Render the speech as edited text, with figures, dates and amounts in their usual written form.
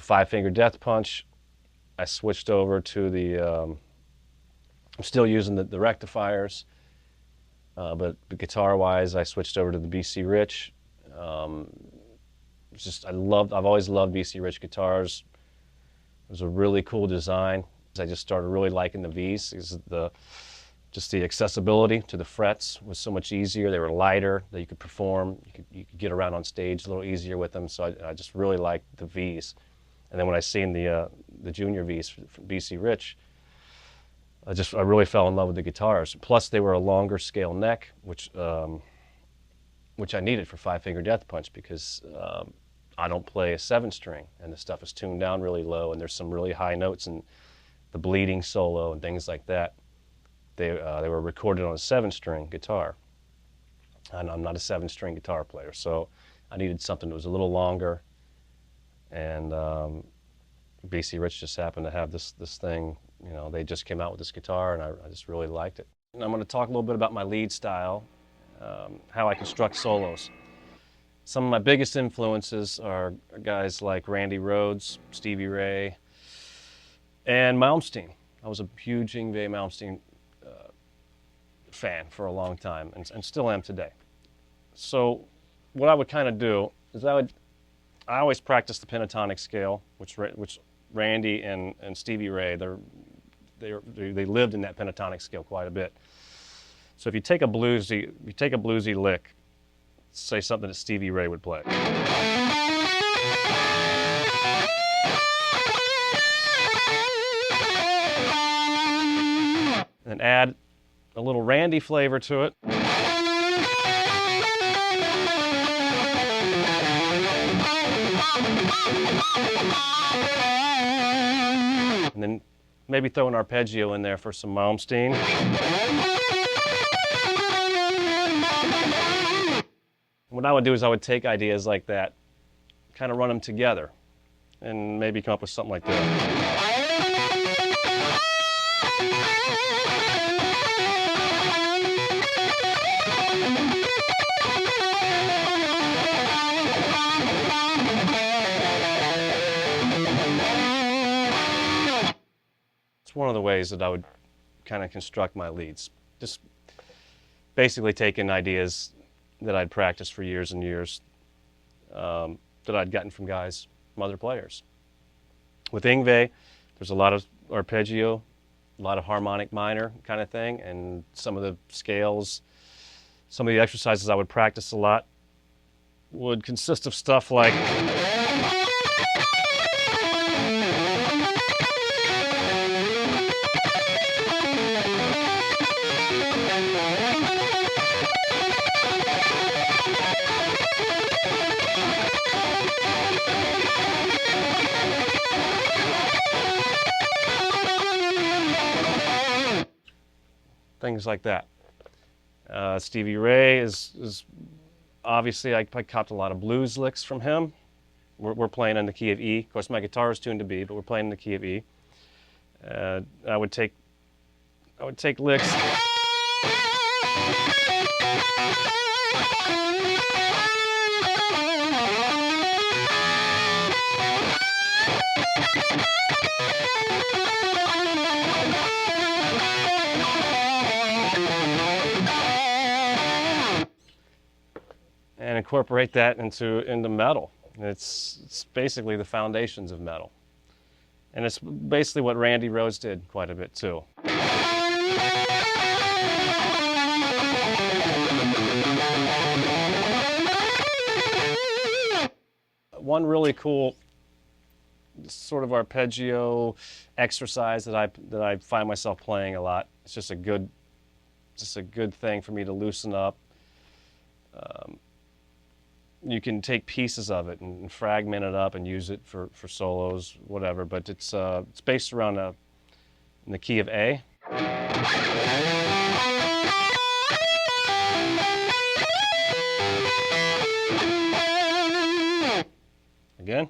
5-finger death punch, I switched over to the, I'm still using the rectifiers, but guitar-wise, I switched over to the BC Rich. I've always loved BC Rich guitars. It was a really cool design. I just started really liking the V's. Just the accessibility to the frets was so much easier. They were lighter, that you could perform. You could get around on stage a little easier with them. So I just really liked the V's. And then when I seen the junior V's from BC Rich, I really fell in love with the guitars. Plus, they were a longer scale neck, which I needed for 5-finger death punch, because I don't play a 7-string, and the stuff is tuned down really low, and there's some really high notes in the bleeding solo and things like that. They were recorded on a 7-string guitar, and I'm not a 7-string guitar player, so I needed something that was a little longer. And BC Rich just happened to have this thing. You know, they just came out with this guitar, and I just really liked it. And I'm going to talk a little bit about my lead style, how I construct solos. Some of my biggest influences are guys like Randy Rhoads, Stevie Ray, and Malmsteen. I was a huge Yngwie Malmsteen fan for a long time, and still am today. So what I would kind of do is I always practice the pentatonic scale, which Randy and Stevie Ray, they lived in that pentatonic scale quite a bit. So if you take a bluesy lick, say something that Stevie Ray would play, and add a little Randy flavor to it, and then maybe throw an arpeggio in there for some Malmsteen. What I would do is I would take ideas like that, kind of run them together, and maybe come up with something like that. It's one of the ways that I would kind of construct my leads. Just basically taking ideas that I'd practiced for years and years, that I'd gotten from guys, from other players. With Yngwie, there's a lot of arpeggio, a lot of harmonic minor kind of thing, and some of the scales, some of the exercises I would practice a lot would consist of stuff like things like that. Stevie Ray is obviously, I copped a lot of blues licks from him. We're playing in the key of E. Of course, my guitar is tuned to B, but we're playing in the key of E. I would take licks. And incorporate that into metal. It's basically the foundations of metal. And it's basically what Randy Rhoads did quite a bit too. One really cool sort of arpeggio exercise that I find myself playing a lot. It's just a good thing for me to loosen up. You can take pieces of it and fragment it up and use it for solos, whatever. But it's based around in the key of A. Again.